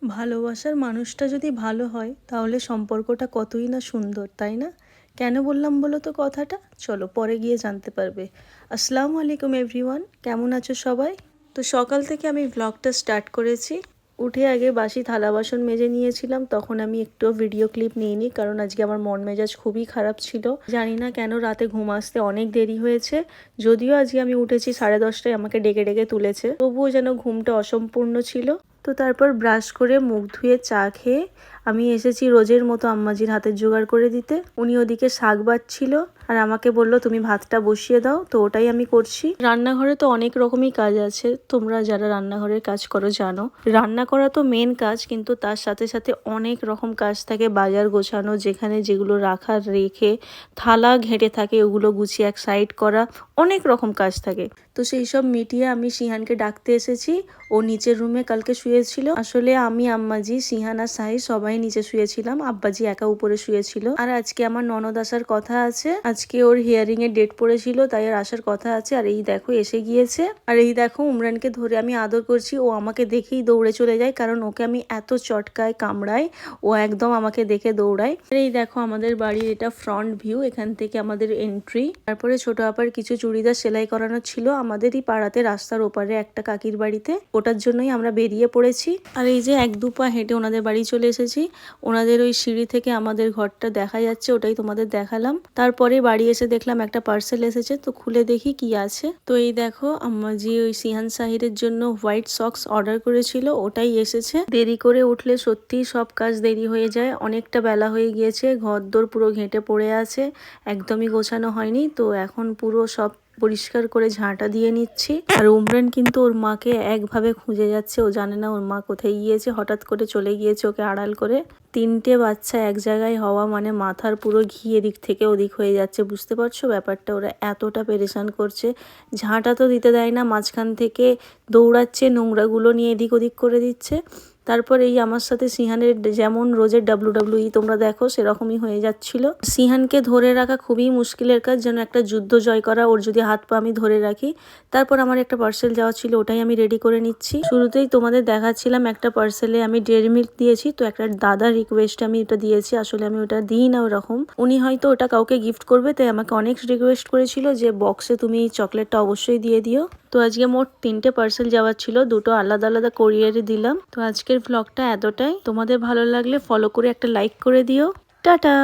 ভালোবাসার মানুষটা যদি ভালো হয় তাহলে সম্পর্কটা কতই না সুন্দর, তাই না? কেন বললাম বলো তো কথাটা? চলো পরে গিয়ে জানতে পারবে। আসসালামু আলাইকুম এভরিওয়ান, কেমন আছো সবাই? তো সকাল থেকে আমি ব্লগটা স্টার্ট করেছি। উঠে আগে বাসি থালা বাসন মেজে নিয়েছিলাম, তখন আমি একটুও ভিডিও ক্লিপ নিইনি, কারণ আজকে আমার মন মেজাজ খুবই খারাপ ছিল। জানি না কেন রাতে ঘুম আসতে অনেক দেরি হয়েছে। যদিও আজকে আমি উঠেছি 10:30টায়, আমাকে ডেকে ডেকে তুলেছে, তবুও যেন ঘুমটা অসম্পূর্ণ ছিল। তো তারপর ব্রাশ করে মুখ ধুয়ে চা খেয়ে আমি এসেছি রোজের মতো আম্মাজির হাতের জোগাড় করে দিতে। উনি ওদিকে শাক বাছছিল আর আমাকে বলল তুমি ভাতটা বসিয়ে দাও, তো ওটাই আমি করছি। রান্নাঘরে তো অনেক রকমই কাজ আছে, তোমরা যারা রান্নাঘরের কাজ করো জানো। রান্না করা তো মেন কাজ, কিন্তু তার সাথে সাথে অনেক রকম কাজ থাকে। বাজার গোছানো, যেখানে যেগুলো রাখার রেখে থালা ঘেঁটে থাকে ওগুলো গুছিয়ে এক সাইড করা, অনেক রকম কাজ থাকে। তো সেই সব মিটিয়ে আমি সিহানকে ডাকতে এসেছি। ও নিচের রুমে কালকে শুয়েছিল। আসলে আমি, আম্মাজি, সিহান আর সাহি সবাই নিচে শুয়েছিলাম, আব্বাজি একা উপরে শুয়েছিল। আর আজকে আমার ননদ আসার কথা আছে, আজকে ওর হিয়ারিং এর ডেট পড়েছিল, তাই আর আসার কথা আছে। আর এই দেখো এসে গিয়েছে। আর এই দেখো উমরানকে ধরে আমি আদর করছি, ও আমাকে দেখেই দৌড়ে চলে যায়, কারণ ওকে আমি এত চটকায় কামড়াই, ও একদম আমাকে দেখে দৌড়ায়। আর এই দেখো আমাদের বাড়ির এটা ফ্রন্ট ভিউ, এখান থেকে আমাদের এন্ট্রি। তারপরে ছোট আপার কিছু চুড়িদার সেলাই করানো ছিল আমাদেরই পাড়াতে, রাস্তার ওপারে একটা কাকির বাড়িতে, ওটার জন্যই আমরা বেরিয়ে পড়েছি। আর এই যে 1-2 পা হেঁটে ওনাদের বাড়ি চলে এসেছি। ওনাদের ওই সিঁড়ি থেকে আমাদের ঘরটা দেখা যাচ্ছে, ওটাই তোমাদের দেখালাম। তারপরে বাড়ি এসে দেখলাম একটা পার্সেল এসেছে, তো খুলে দেখি কি আছে। তো এই দেখো আম্মাজি ওই সিহান সাহিরের জন্য হোয়াইট সক্স অর্ডার করেছিল, ওটাই এসেছে। দেরি করে উঠলে সত্যিই সব কাজ দেরি হয়ে যায়। অনেকটা বেলা হয়ে গিয়েছে, ঘরদোর পুরো ঘেঁটে পড়ে আছে, একদমই গোছানো হয়নি। তো এখন পুরো সব পরিষ্কার করে ঝাঁটা দিয়ে নিচ্ছি। আর উমরান কিন্তু ওর মাকে একভাবে খুঁজে যাচ্ছে, ও জানে না ওর মা কোথায় গিয়েছে, হঠাৎ করে চলে গিয়েছে ওকে আড়াল করে। 3টে বাচ্চা এক জায়গায় হওয়া মানে মাথার পুরো ঘি এদিক থেকে ওদিক হয়ে যাচ্ছে, বুঝতে পারছো ব্যাপারটা? ওরা এতটা পেরেশান করছে, ঝাঁটা তো দিতে দেয় না, মাঝখান থেকে দৌড়াচ্ছে, নোংরাগুলো নিয়ে এদিক ওদিক করে দিচ্ছে। তারপর এই আমার সাথে সিহানের যেমন রোজের WWE তোমরা দেখো সেরকমই হয়ে যাচ্ছিল। সিহানকে ধরে রাখা খুবই মুশকিলের কাজ, যেন একটা যুদ্ধ জয় করা, ওর যদি হাত পা আমি ধরে রাখি। তারপর আমার একটা পার্সেল যাওয়া ছিল, ওটাই আমি রেডি করে নিচ্ছি। শুরুতেই তোমাদের দেখাচ্ছিলাম একটা পার্সেলে আমি ডেয়ারি মিল্ক দিয়েছি, তো একটা দাদার রিকোয়েস্টে আমি এটা দিয়েছি। আসলে আমি ওটা দিই না ওরকম, উনি হয়তো ওটা কাউকে গিফট করবে, তাই আমাকে অনেক রিকোয়েস্ট করেছিল যে বক্সে তুমি চকলেটটা অবশ্যই দিয়ে দিও। তো আজকে মোট 3টে পার্সেল যাওয়ার ছিল, 2টো আলাদা আলাদা কোরিয়ারে দিলাম। তো আজকের ভ্লগটা এতটাই, তোমাদের ভালো লাগলে ফলো করে একটা লাইক করে দিও। টাটা।